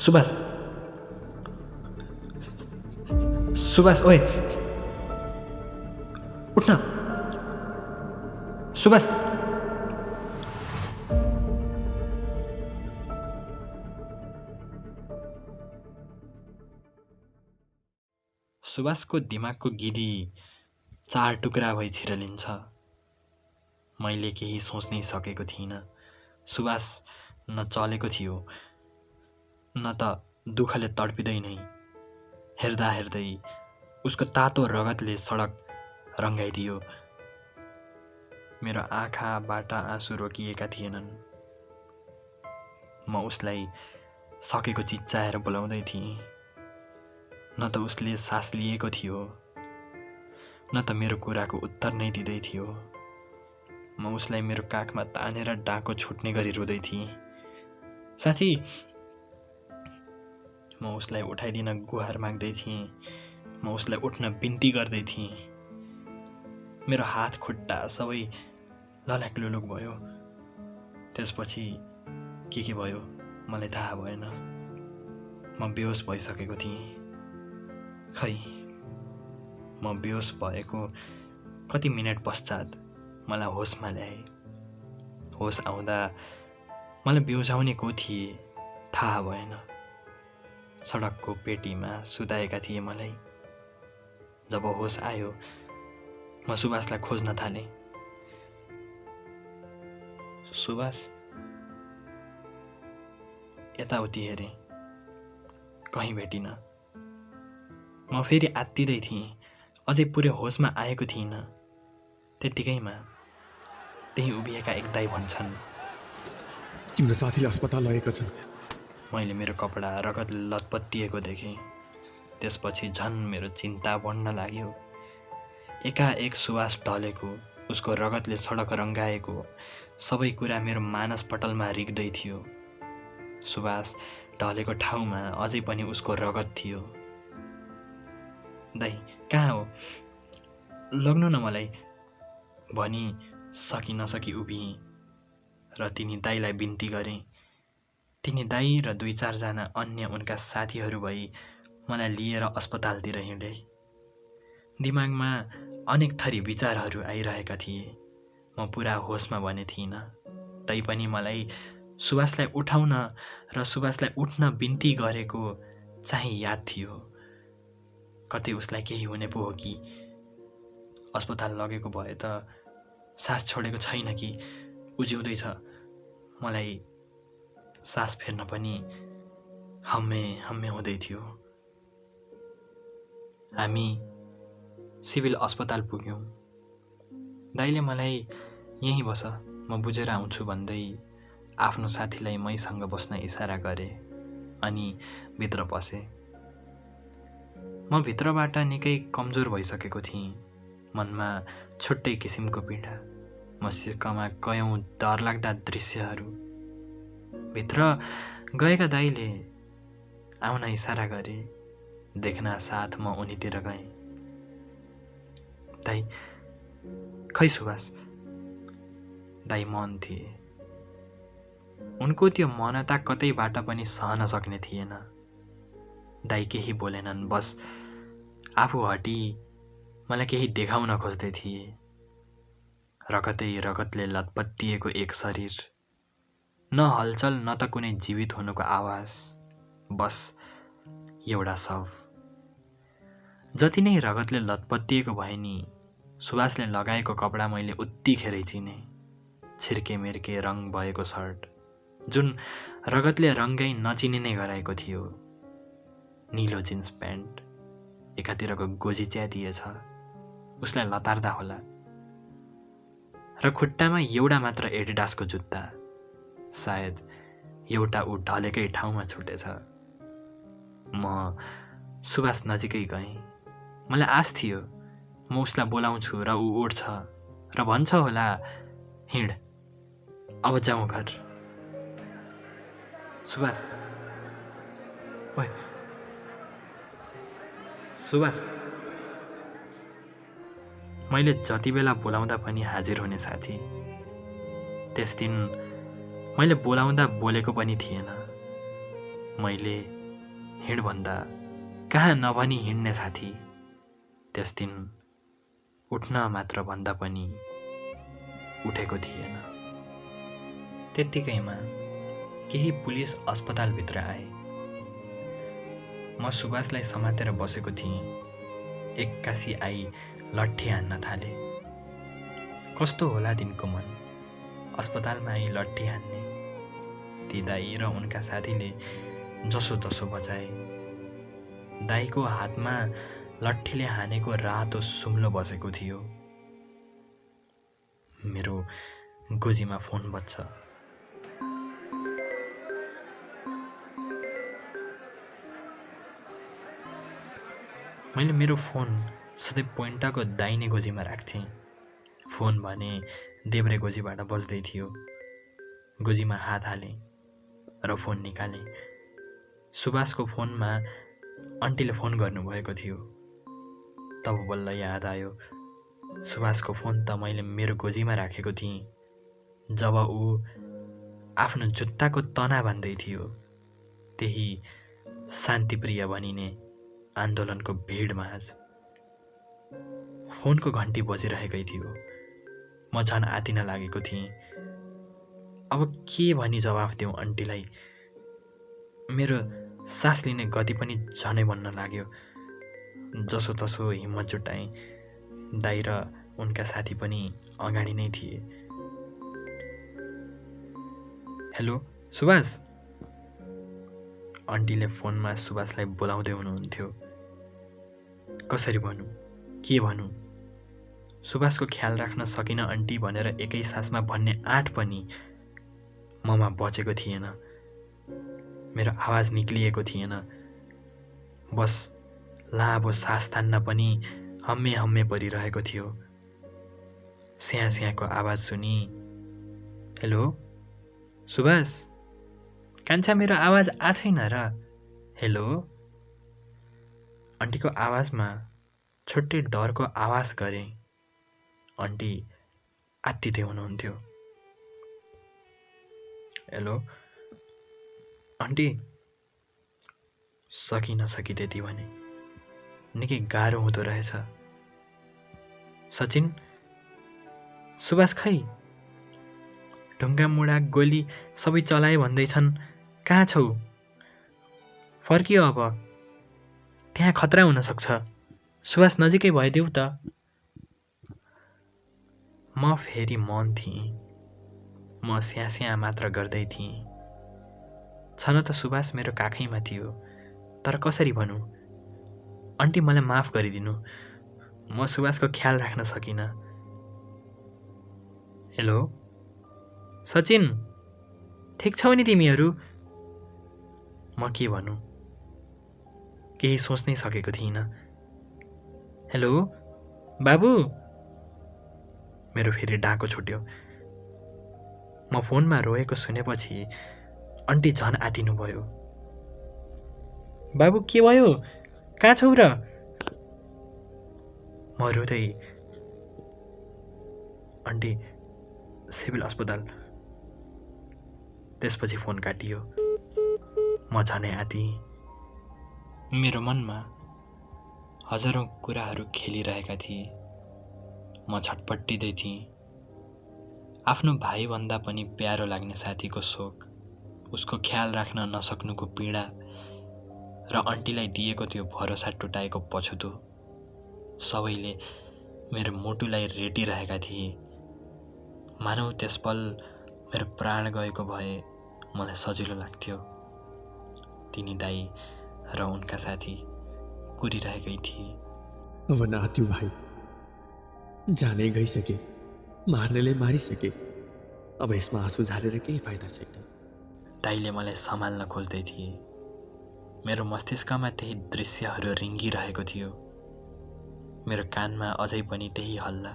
सुभाष सुभाष ओए उठ्न सुभाष। सुभाषको दिमागको गिरी 4 टुक्रा भई छिरलिन्छ। मैले केही सोच्नै सकेको थिइनँ। सुभाष न चलेको थियो न त दुःखले तडपिँदै नै। हेर्दा हेर्दै उसको तातो रगतले सडक रङ्गाइदियो। मेरो आँखाबाट आँसु रोकिएका थिएनन्। म उसलाई सकेको चिच्चाएर बोलाउँदै थिएँ। न त उसले सास लिएको थियो न त मेरो कुराको उत्तर नै दिँदै थियो। म उसलाई मेरो काखमा तानेर डाको छुट्ने गरी रुँदै थिएँ। साथी, म उसलाई उठाइदिन गुहार माग्दै थिएँ। म उसलाई उठ्न बिन्ती गर्दै थिएँ। मेरो हात खुट्टा सबै लल्याक लुलुक भयो। त्यसपछि के भयो मलाई थाहा भएन। म बेहोस भइसकेको थिएँ। खै, म बेहोस भएको कति मिनट पश्चात मलाई होसमा ल्याए। होस आउँदा मलाई बिउझाउने को थिए थाहा भएन। सडकको पेटीमा सुताएका थिए मलाई। जब होस आयो म सुभाषलाई खोज्न थालेँ। सुभाष, यताउति हेरेँ, कहीँ भेटिन। म फेरि आत्तिँदै थिएँ। अझै पुरै होसमा आएको थिइनँ। त्यत्तिकैमा त्यही उभिएका एक दाइ भन्छन्, तिम्रो साथीले अस्पताल लगेका छन्। मैले मेरो कपडा रगतले लतपत्तिएको देखेँ। त्यसपछि झन् मेरो चिन्ता बढ्न लाग्यो। एकाएक सुभाष ढलेको, उसको रगतले सडक रङ्गाएको सबै कुरा मेरो मानसपटलमा रिग्दै थियो। सुभाष ढलेको ठाउँमा अझै पनि उसको रगत थियो। दाइ कहाँ हो, लग्नु न मलाई भनी सकी नसकी उभिएँ र तिनी दाइलाई बिन्ती गरेँ। तिनी दाइ र 2-4 जना अन्य उनका साथीहरू भई मलाई लिएर अस्पतालतिर हिँडे। दिमागमा अनेक थरी विचारहरू आइरहेका थिए। म पुरा होसमा भने थिइनँ। तैपनि मलाई सुभाषलाई उठाउन र सुभाषलाई उठ्न बिन्ती गरेको चाहिँ याद थियो। कतै उसलाई केही हुने पो हो कि, अस्पताल लगेको भए त सास छोडेको छैन कि उज्याउँदैछ। मलाई सास फेर्न पनि हम्मे हुँदै थियो। हामी सिभिल अस्पताल पुग्यौँ। दाइले मलाई यहीँ बस, म बुझेर आउँछु भन्दै आफ्नो साथीलाई मैसँग बस्न इसारा गरे अनि भित्र पसे। म भित्रबाट निकै कमजोर भइसकेको थिएँ। मनमा छुट्टै किसिमको पीडा, मस्तिष्कमा कयौँ डरलाग्दा दृश्यहरू। भित्र गएका दाइले आउन इसारा गरे। देख्न साथ म उनीतिर गएँ। दाइ, खै सुभाष? दाइ मन थिए। उनको त्यो मनता कतैबाट पनि सहन सक्ने थिएन। दाइ केही बोलेनन्, बस आफू हटी मलाई केही देखाउन खोज्दै थिए। रगतै रगतले लतपत्तिएको एक शरीर, न हलचल न त कुनै जीवित हुनुको आवाज, बस एउटा शव। जति नै रगतले लतपत्तिएको भए नि सुभाषले लगाएको कपडा मैले उत्तिखेरै चिने। छिर्के मिर्के रङ भएको सर्ट, जुन रगतले रङ्गाई नचिनिने गराएको थियो। निलो जिन्स प्यान्ट, एकातिरको गोजी च्यातिएछ, उसलाई लतार्दा होला। र खुट्टामा एउटा मात्र एडिडासको जुत्ता, सायद एउटा ऊ ढलेकै ठाउँमा छुटेछ। म सुभाष नजिकै गएँ। मलाई आश थियो म उसलाई बोलाउँछु र ऊ उठ्छ र भन्छ होला, हिँड, अब जाउँ घर। सुभाष, ओए सुभाष। मैले जति बेला बोलाउँदा पनि हाजिर हुने साथी, त्यस दिन मैले बोलाउँदा बोलेको पनि थिएन। मैले हिँड भन्दा कहाँ नभनी हिँड्ने साथी त्यस दिन उठ्न मात्र भन्दा पनि उठेको थिएन। त्यत्तिकैमा केही पुलिस अस्पतालभित्र आए। म सुभाषलाई समातेर बसेको थिएँ। एक्कासी आई लट्ठी हान्न थाले। कस्तो होला तिनको मन, अस्पतालमा आई लट्ठी हान्ने। ती दाई र उनका साथीले जसो तसो बचाए। दाईको हातमा लट्ठीले हानेको रातो सुम्लो बसेको थियो। मेरो गोजीमा फोन बज्छ। मैले मेरो फोन सधैँ पोइन्टाको दाहिने गोजीमा राख्थेँ। फोन भने देब्रे गोजीबाट बज्दै थियो। गोजीमा हात हालेँ र फोन निकालेँ। सुभाषको फोनमा आन्टीले फोन गर्नुभएको थियो। तब बल्ल याद आयो, सुभाषको फोन त मैले मेरो गोजीमा राखेको थिएँ जब ऊ आफ्नो जुत्ताको तना बान्दै थियो। त्यही शान्तिप्रिय भनिने आन्दोलनको भिडमाझ। फोनको घन्टी बजिरहेकै थियो। म झन् आतिन लागेको थिएँ। अब के भनी जवाफ दिउँ आन्टीलाई। मेरो सास लिने गति पनि झनै बन्न लाग्यो। जसो तसो हिम्मत जुटाएँ। दाई र उनका साथी पनि अगाडि नै थिए। हेलो सुभाष, आन्टीले फोनमा सुभाषलाई बोलाउँदै हुनुहुन्थ्यो। कसरी भनौँ, के भनौँ? सुभाषको ख्याल राख्न सकिन आन्टी भनेर एकै सासमा भन्ने आँट पनि ममा बचेको थिएन। मेरो आवाज निक्लिएको थिएन। बस लामो सास तान्न पनि हम्मे हम्मे परिरहेको थियो। स्याँ स्याँको आवाज सुनि, हेलो सुभाष, कान्छा मेरो आवाज आछैन र? हेलो। आन्टीको आवाजमा छुट्टै डरको आवाज गरेँ। आन्टी आत्तिदै हुनुहुन्थ्यो। Hello aunty. सकि नसकी त्यति भने निकै गाह्रो हुँदो रहेछ। सचिन, सुभाष खै? ढुङ्गा मुढा गोली सबै चलाए भन्दैछन्। कहाँ छौ? फर्कियो अब। त्यहाँ खतरा हुनसक्छ। सुभाष नजिकै भइदेऊ त। म फेरि मौन थिएँ। म स्याँ स्याँ मात्र गर्दै थिएँ। छन त सुभाष मेरो काखैमा थियो, तर कसरी भनौँ? आन्टी मलाई माफ गरिदिनु, म सुभाषको ख्याल राख्न सकिनँ। हेलो सचिन, ठिक छौ नि तिमीहरू? म के भनौँ, केही सोच्नै सकेको थिइनँ। हेलो बाबु। मेरो फेरि डाको छुट्यो। म फोनमा रोएको सुनेपछि आन्टी झन् आतिनुभयो। बाबु के भयो? कहाँ छौ र? म रुँदै, आन्टी सिभिल अस्पताल। त्यसपछि फोन काटियो। म झनै आति। मेरो मनमा हजारौँ कुराहरू खेलिरहेका थिए। म छटपट्टिँदै थिएँ। आफ्नो भाइभन्दा पनि प्यारो लाग्ने साथीको शोक, उसको ख्याल राख्न नसक्नुको पीडा र आन्टीलाई दिएको त्यो भरोसा टुटाएको पछुतो, सबैले मेरो मुटुलाई रेटिरहेका थिए। मानौ त्यस पल मेरो प्राण गएको भए मलाई सजिलो लाग्थ्यो। तिनी दाई र उनका साथी कुरिरहेकै थिए। अब नात्यौ भाइ, जाने गइसके, मार्नेले मारिसके। अब यसमा आँसु झारेर केही फाइदा छैन। दाइले मलाई सम्हाल्न खोज्दै थिए। मेरो मस्तिष्कमा त्यही दृश्यहरू रिङ्गिरहेको थियो। मेरो कानमा अझै पनि त्यही हल्ला,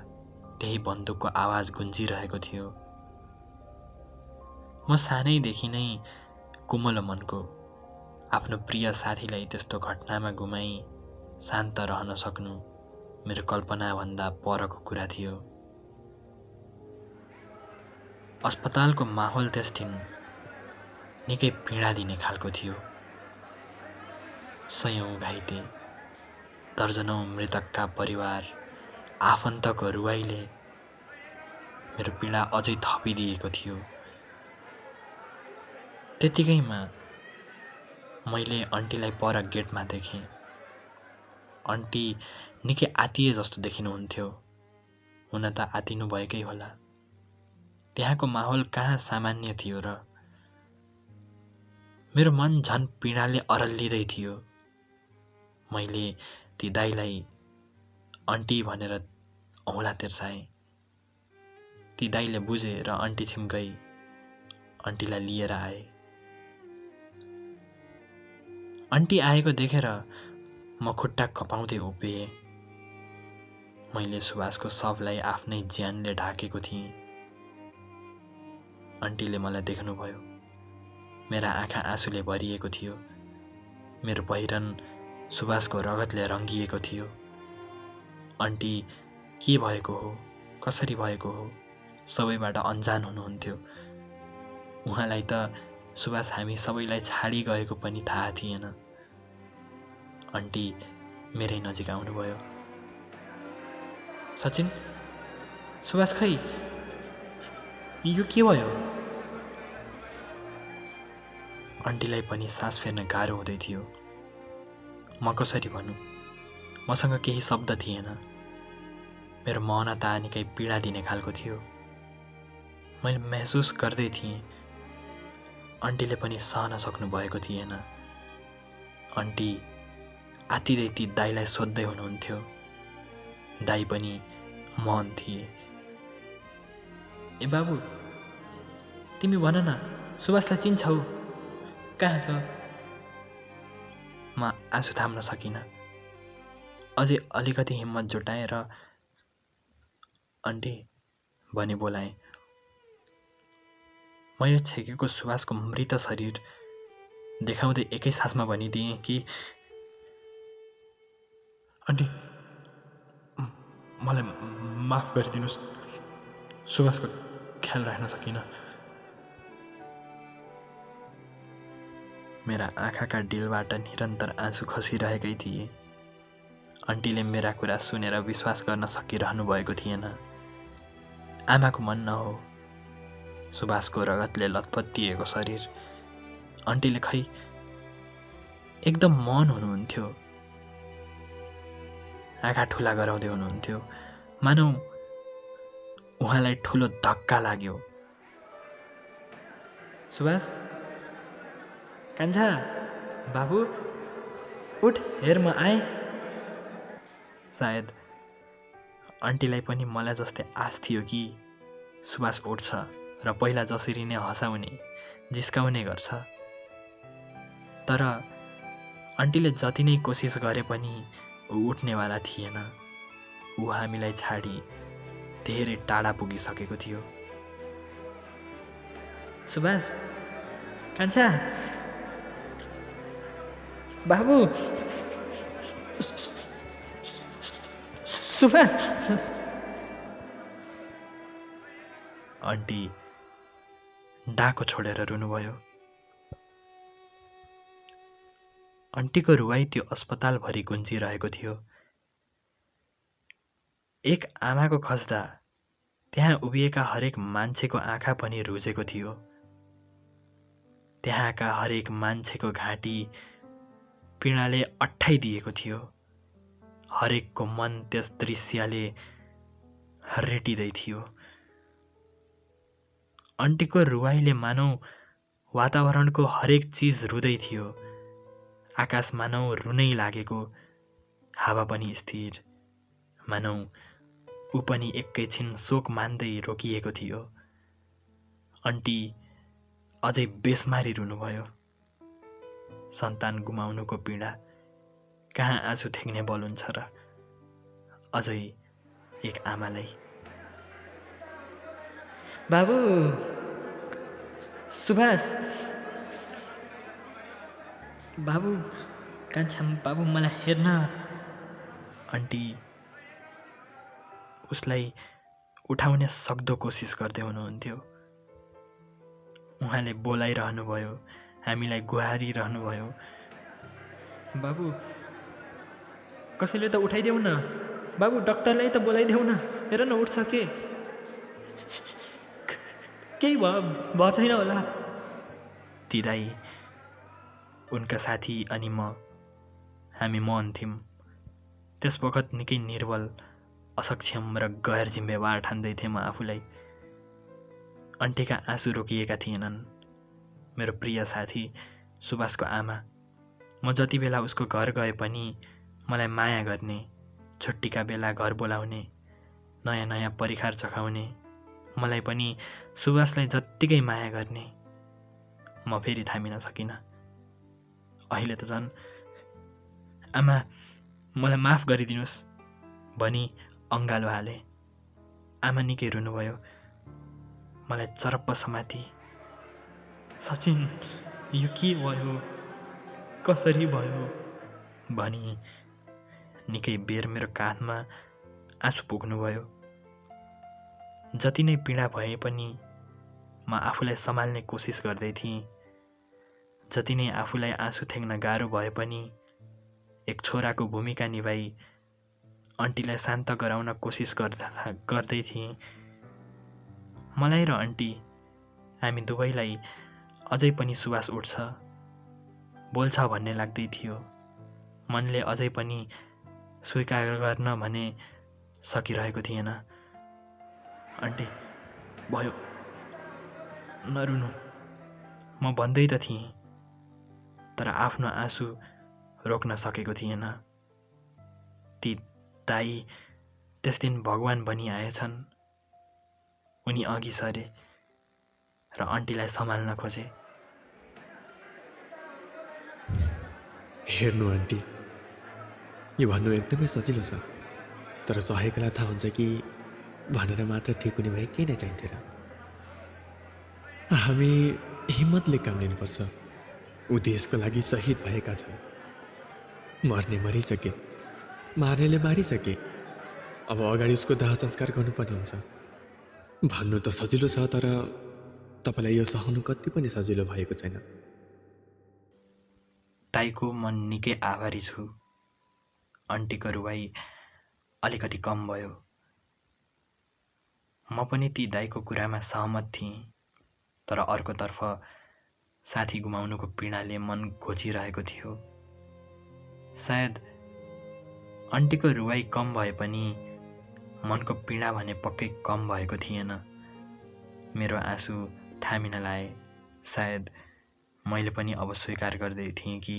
त्यही बन्दुकको आवाज गुन्जिरहेको थियो। म सानैदेखि नै कुमलो मनको, आफ्नो प्रिय साथीलाई त्यस्तो घटनामा गुमाई शान्त रहन सक्नु मेरो कल्पनाभन्दा परको कुरा थियो। अस्पतालको माहौल त्यस दिन निकै पीडा दिने खालको थियो। सयौँ घाइते, दर्जनौँ मृतकका परिवार, आफन्तको रुवाईले मेरो पीडा अझै थपिदिएको थियो। त्यत्तिकैमा मैले आन्टीलाई पर गेटमा देखेँ। आन्टी निकै आत्तिए जस्तो देखिनुहुन्थ्यो। हुन त आत्तिनु भएकै होला। त्यहाँको माहौल कहाँ सामान्य थियो र। मेरो मन झन् पीडाले अरल्लिँदै थियो। मैले ती दाइलाई आन्टी भनेर औँला तिर्साएँ। ती दाइले बुझे र आन्टी छिम गई आन्टीलाई लिएर आए। आन्टी आएको देखेर म खुट्टा कपाउँदै उभिएँ। मैले सुभाषको शवलाई आफ्नै ज्यानले ढाकेको थिएँ। आन्टीले मलाई देख्नुभयो। मेरा आँखा आँसुले भरिएको थियो। मेरो पहिरन सुभाषको रगतले रङ्गिएको थियो। आन्टी के भएको हो, कसरी भएको हो, सबैबाट अन्जान हुनुहुन्थ्यो। उहाँलाई त सुभाष हामी सबैलाई छाडी गएको पनि थाहा थिएन। आन्टी मेरै नजिक आउनुभयो। सचिन, सुभाष खै, यो के भयो? आन्टीलाई पनि सास फेर्न गाह्रो हुँदै थियो। म कसरी भनौँ? मसँग केही शब्द थिएन। मेरो मौनता निकै पीडा दिने खालको थियो। मैले महसुस गर्दै थिएँ आन्टीले पनि सहन सक्नु भएको थिएन। आन्टी आत्तिँदै ती दाइलाई सोध्दै हुनुहुन्थ्यो। दाइ पनि मौन थिए। ए बाबु, तिमी भन न, सुभाषलाई चिन्छौ? कहाँ छ? म आँसु थाम्न सकिनँ। अझै अलिकति हिम्मत जुटाएर आन्टी भनी बोलाएँ। मैले छेकेको सुभाषको मृत शरीर देखाउँदै एकै सासमा भनिदिएँ कि आन्टी, मलाई माफ गरिदिनुहोस्, सुभाषको ख्याल राख्न सकिनँ। मेरा आँखाका डिलबाट निरन्तर आँसु खसिरहेकै थिए। आन्टीले मेरा कुरा सुनेर विश्वास गर्न सकिरहनु भएको थिएन। आमाको मन न हो, सुभाषको रगतले लतपतिएको शरीर। आन्टीले खै एकदम मौन हुनुहुन्थ्यो। आँखा ठुला गराउँदै हुनुहुन्थ्यो, मानौ उहाँलाई ठुलो धक्का लाग्यो। सुभाष, कान्छा, बाबु, उठ, हेर म आएँ। सायद आन्टीलाई पनि मलाई जस्तै आश थियो कि सुभाष उठ्छ र पहिला जसरी नै हँसाउने, जिस्काउने गर्छ। तर आन्टीले जति नै कोसिस गरे पनि ऊ उठ्नेवाला थिएन। ऊ हामीलाई छाडी धेरै टाढा पुगिसकेको थियो। सुभाष, कान्छा, बाबु, सुभाष। आन्टी डाको छोडेर रुनुभयो। आन्टीको रुवाई त्यो अस्पतालभरि गुन्जिरहेको थियो। एक आमाको खस्दा त्यहाँ उभिएका हरेक मान्छेको आँखा पनि रुजेको थियो। त्यहाँका हरेक मान्छेको घाँटी पीडाले अट्ठाइदिएको थियो। हरेकको मन त्यस दृश्यले रेटिँदै थियो। आन्टीको रुवाईले मानौ वातावरणको हरेक चिज रुँदै थियो। आकाश मानौ रुनै लागेको, हावा पनि स्थिर, मानौ ऊ पनि एकैछिन शोक मान्दै रोकिएको थियो। आन्टी अझै बेसमारी रुनुभयो। सन्तान गुमाउनुको पीडा कहाँ आँसु थ्याक्ने बल हुन्छ र, अझै एक आमालाई। बाबु, सुभाष, बाबु, कान्छा, बाबु, मलाई हेर्न। आन्टी उसलाई उठाउने सक्दो कोसिस गर्दै हुनुहुन्थ्यो। उहाँले बोलाइरहनुभयो, हामीलाई गुहारिरहनुभयो, बाबु कसैले त उठाइदेऊ न, बाबु डक्टरलाई त बोलाइदेऊ न, हेर न उठ्छ के, केही भयो छैन होला। ती दाई, उनका साथी अनि म, हामी मौन थियौँ। त्यस बखत निकै निर्बल, असक्षम र गैर जिम्मेवार ठान्दै थिएँ म आफूलाई। अन्टीका आँसु रोकिएका थिएनन्। मेरो प्रिय साथी सुभाषको आमा, म जति बेला उसको घर गए पनि मलाई माया गर्ने, छुट्टीका बेला घर बोलाउने, नयाँ नयाँ परिकार चखाउने, मलाई पनि सुभाषलाई जत्तिकै माया गर्ने, म फेरि थामिन सकिनँ। अहिले त झन् आमा मलाई माफ गरिदिनुहोस् भनी अङ्गालो हाले। आमा निकै रुनुभयो, मलाई चरप्प समाती। सचिन, यो के भयो, कसरी भयो भनी निकै बेर मेरो काँधमा आँसु पुग्नुभयो। जति नै पीडा भए पनि म आफूलाई सम्हाल्ने कोसिस गर्दै थिएँ। जति नै आफूलाई आँसु थ्याक्न गाह्रो भए पनि एक छोराको भूमिका निभाई अन्टीलाई शान्त गराउन कोसिस गर्दै थिएँ। मलाई र अन्टी, हामी दुवैलाई अझै पनि सुवास उठ्छ, बोल्छ भन्ने लाग्दै थियो। मनले अझै पनि स्वीकार गर्न भने सकिरहेको थिएन। अन्टी, भयो, नरुनु, म भन्दै त थिएँ, तर आफ्नो आँसु रोक्न सकेको थिएन। ती दाई त्यस दिन भगवान बनी आएछन्। उनी अघि सरे र अन्टीलाई सम्हाल्न खोजे। हेर्नु आन्टी, यो भन्नु एकदमै सजिलो छ, तर सहेकोलाई थाहा हुन्छ कि भनेर मात्र ठिक हुने भए केही नै चाहिन्थेन। हामी हिम्मतले काम लिनुपर्छ। ऊ देशको लागि शहीद भएका छन्। मर्ने मरिसके, मार्नेले मारिसके, अब अगाडि उसको दाह संस्कार गर्नुपर्ने हुन्छ। भन्नु त सजिलो छ, तर तपाईँलाई यो सहनु कति पनि सजिलो भएको छैन। दाईको म निकै आभारी छु। अन्टीको रुवाई अलिकति कम भयो। म पनि ती दाईको कुरामा सहमत थिएँ, तर अर्कोतर्फ साथी गुमाउनुको पीडाले मन घोचिरहेको थियो। सायद अन्टीको रुवाई कम भए पनि मनको पीडा भने पक्कै कम भएको थिएन। मेरो आँसु थामिन लाए। सायद मैले पनि अब स्वीकार गर्दै थिएँ कि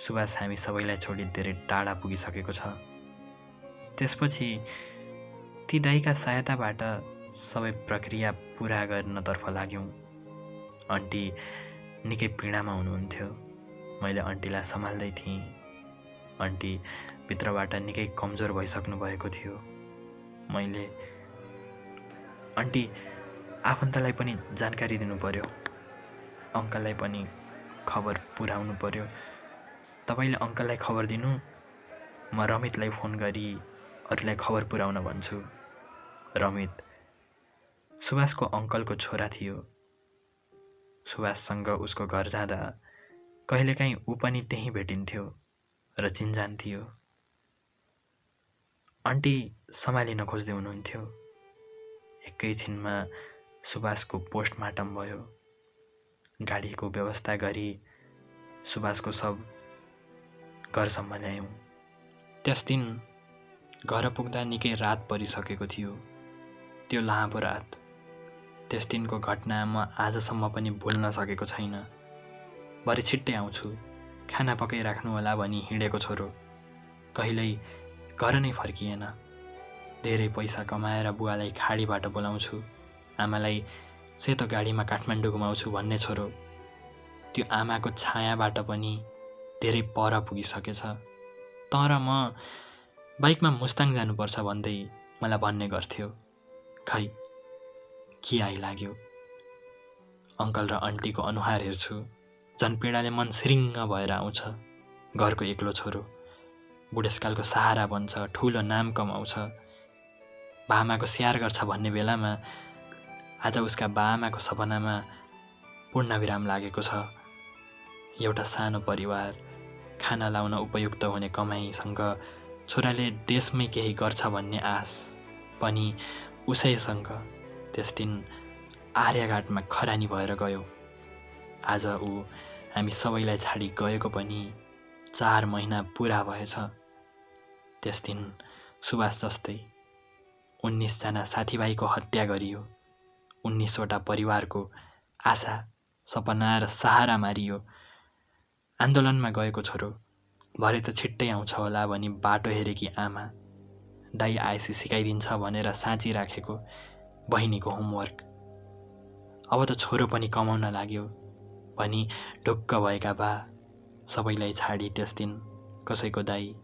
सुभाष हामी सबैलाई छोडी धेरै टाढा पुगिसकेको छ। त्यसपछि ती दाईका सहायताबाट सबै प्रक्रिया पुरा गर्नतर्फ लाग्यौँ। अन्टी निकै पीडामा हुनुहुन्थ्यो। मैले अन्टीलाई सम्हाल्दै थिएँ। अन्टी भित्रबाट निकै कमजोर भइसक्नु भएको थियो। मैले, अन्टी, आफन्तलाई पनि जानकारी दिनु पर्यो, अङ्कललाई पनि खबर पुर्याउनु पर्यो। तपाईँले अङ्कललाई खबर दिनु, म रमितलाई फोन गरी अरूलाई खबर पुर्याउन भन्छु। रमित सुभाषको अङ्कलको छोरा थियो। सुभाषसँग उसको घर जाँदा कहिलेकाहीँ ऊ पनि त्यहीँ भेटिन्थ्यो र चिन्जान थियो। अन्टी सम्हालिन खोज्दै हुनुहुन्थ्यो। एकैछिनमा सुभाषको पोस्टमार्टम भयो। गाडीको व्यवस्था गरी सुभाषको शव घरसम्म ल्यायौँ। त्यस दिन घर पुग्दा निकै रात परिसकेको थियो। त्यो लामो रात। त्यस दिनको घटना म आजसम्म पनि भुल्न सकेको छैन। भरे छिट्टै आउँछु, खाना पकाइराख्नु होला भनी हिँडेको छोरो कहिल्यै घर नै फर्किएन। धेरै पैसा कमाएर बुवालाई खाडीबाट बोलाउँछु, आमालाई सेतो गाडीमा काठमाडौँ घुमाउँछु भन्ने छोरो त्यो आमाको छायाबाट पनि धेरै पर पुगिसकेछ। तर म बाइकमा मुस्ताङ जानुपर्छ भन्दै मलाई भन्ने गर्थ्यो। खै के आइलाग्यो। अङ्कल र अन्टीको अनुहार हेर्छु, झन् पीडाले मन सिरिङ्ग भएर आउँछ। घरको एक्लो छोरो, बुढेसकालको सहारा बन्छ, ठुलो नाम कमाउँछ, बाआमाको स्याहार गर्छ भन्ने बेलामा आज उसका बाआमाको सपनामा पूर्णविराम लागेको छ। एउटा सानो परिवार, खाना लाउन उपयुक्त हुने कमाइसँग छोराले देशमै केही गर्छ भन्ने आश पनि उसैसँग त्यस दिन आर्यघाटमा खरानी भएर गयो। आज ऊ हामी सबैलाई छाडी गएको पनि 4 महिना पुरा भएछ। त्यस दिन सुभाष जस्तै 19 जना साथीभाइको हत्या गरियो। 19 वटा परिवारको आशा सपना र सहारा मारियो। आन्दोलनमा गएको छोरो भरे त छिट्टै आउँछ होला भनी बाटो हेरेकी आमा, दाइ आएसी सिकाइदिन्छ भनेर साँची राखेको बहिनीको होमवर्क, अब त छोरो पनि कमाउन लाग्यो भनी ढुक्क भएका बा सबैलाई छाडी त्यस दिन कसैको दाइ,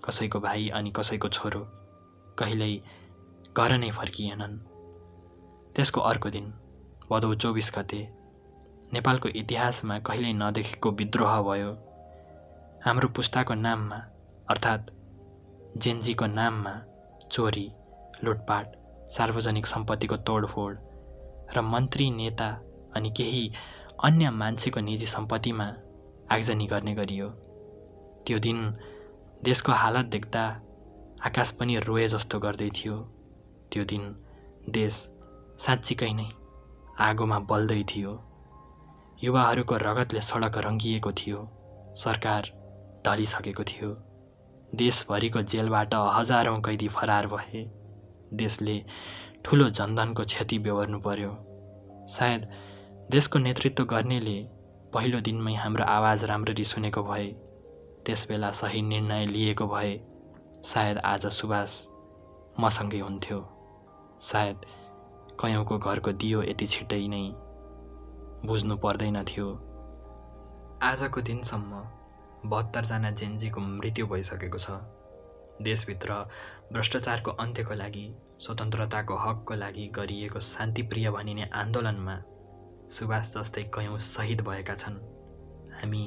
कसैको भाइ अनि कसैको छोरो कहिल्यै घर नै फर्किएनन्। त्यसको अर्को दिन भदौ 24 गते नेपालको इतिहासमा कहिल्यै नदेखेको विद्रोह भयो। हाम्रो पुस्ताको नाममा अर्थात् जेनजीको नाममा चोरी, लुटपाट, सार्वजनिक सम्पत्तिको तोडफोड र मन्त्री, नेता अनि केही अन्य मान्छेको निजी सम्पत्तिमा आगजनी गर्ने गरियो। त्यो दिन देशको हालत देख्दा आकाश पनि रोए जस्तो गर्दै थियो। त्यो दिन देश साँच्चीकै नै आगोमा बल्दै थियो। युवाहरूको रगतले सडक रङ्गिएको थियो। सरकार ढलिसकेको थियो। देशभरिको जेलबाट हजारौँ कैदी फरार भए। देशले ठुलो जनधनको क्षति बेहोर्नु पर्यो। सायद देशको नेतृत्व गर्नेले पहिलो दिनमै हाम्रो आवाज राम्ररी सुनेको भए, त्यसबेला सही निर्णय लिएको भए सायद आज सुभाष मसँगै हुन्थ्यो। सायद कयौँको घरको दियो यति छिट्टै नै बुझ्नु पर्दैन थियो। आजको दिनसम्म 72 जना जेनजीको मृत्यु भइसकेको छ। देशभित्र भ्रष्टाचारको अन्त्यको लागि, स्वतन्त्रताको हकको लागि गरिएको शान्तिप्रिय भनिने आन्दोलनमा सुभाष जस्तै कयौँ शहीद भएका छन्। हामी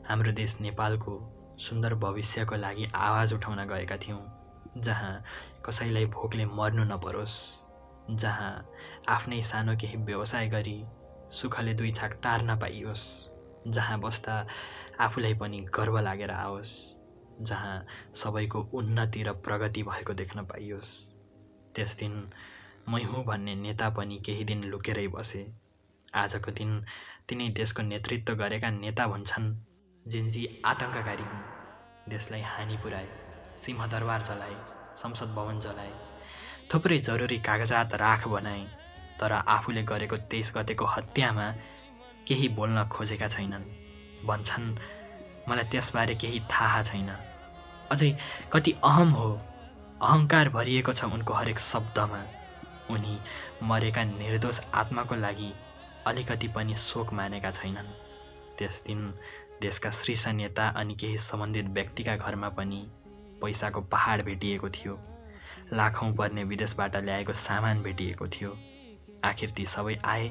हाम्रो देश नेपालको सुन्दर भविष्यको लागि आवाज उठाउन गएका थियौँ, जहाँ कसैलाई भोकले मर्नु नपरोस्, जहाँ आफ्नै सानो केही व्यवसाय गरी सुखले 2 छाक टार्न पाइयोस्, जहाँ बस्दा आफूलाई पनि गर्व लागेर आओस्, जहाँ सबैको उन्नति र प्रगति भएको देख्न पाइयोस्। त्यस दिन मै हुँ भन्ने नेता पनि केही दिन लुकेरै बसे। आजको दिन तिनै देशको नेतृत्व गरेका नेता भन्छन् जेनजी आतङ्ककारी हुन्, देशलाई हानि पुर्याए, सिंहदरबार जलाए, संसद भवन जलाए, थुप्रै जरुरी कागजात राख बनाए, तर आफूले गरेको 23 गतेको हत्यामा केही बोल्न खोजेका छैनन्। भन्छन् मलाई त्यसबारे केही थाहा छैन। अझै कति अहम हो, अहङ्कार भरिएको छ उनको हरेक शब्दमा। उनी मरेका निर्दोष आत्माको लागि अलिकति पनि शोक मानेका छैनन्। त्यस दिन देशका शीर्ष नेता अनि केही सम्बन्धित व्यक्तिका घरमा पनि पैसाको पहाड भेटिएको थियो। लाखौँ पर्ने विदेशबाट ल्याएको सामान भेटिएको थियो। आखिर ती सबै आए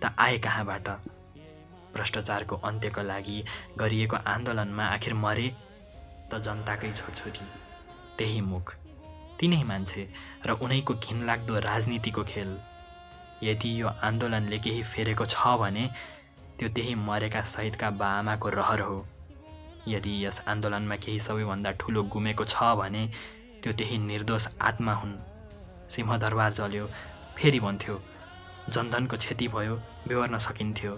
त आए कहाँबाट? भ्रष्टाचारको अन्त्यको लागि गरिएको आन्दोलनमा आखिर मरे त जनताकै छोरछोरी, त्यही मुख, तिनै मान्छे र उनैको घिनलाग्दो राजनीतिको खेल। यदि यो आन्दोलनले केही फेरेको छ भने त्यो त्यही मरेका शहीदका बाआमाको रहर हो। यदि यस आन्दोलनमा केही सबैभन्दा ठुलो गुमेको छ भने त्यो त्यही निर्दोष आत्मा हुन्। सिंहदरबार जल्यो, फेरि भन्थ्यो जनधनको क्षति भयो, बेहोर्न सकिन्थ्यो।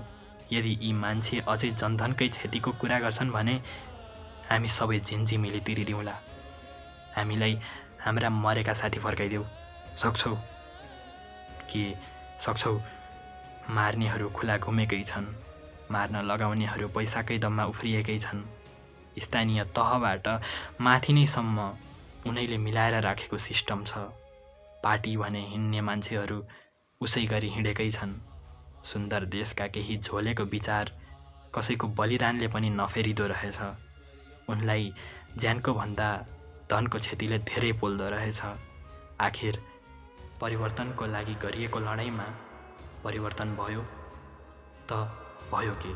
यदि यी मान्छे अझै जनधनकै क्षतिको कुरा गर्छन् भने हामी सबै जेनजी मिली तिरिदिउँला। हामीलाई हाम्रा मरेका साथी फर्काइदेऊ। सक्छौ के सक्छौ? मार्नेहरू खुला घुमेकै छन्, मार्न लगाउनेहरू पैसाकै दममा उफ्रिएकै छन्। स्थानीय तहबाट माथि नैसम्म उनैले मिलाएर राखेको सिस्टम छ। पार्टी भने हिँड्ने मान्छेहरू उसै गरी हिँडेकै छन्। सुन्दर देशका केही झोलेको विचार कसैको बलिदानले पनि नफेरिदो रहेछ। उनलाई ज्यानको भन्दा धनको क्षतिले धेरै पोल्दो रहेछ। आखिर परिवर्तनको लागि गरिएको लडाइँमा परिवर्तन भयो त भयो के?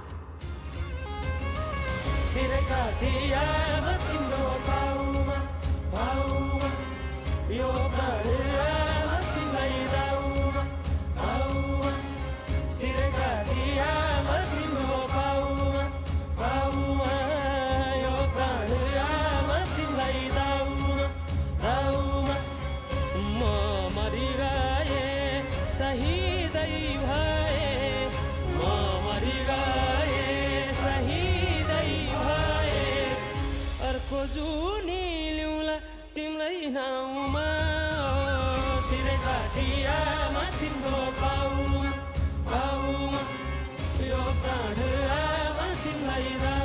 शहीदै भए म मरिगए शहीदै भए अर्को जुनी ल्याउला तिमीलाई नाउँमा सिरे काठियामा तिम्रो पाउमा यो प्राण आमा तिमीलाई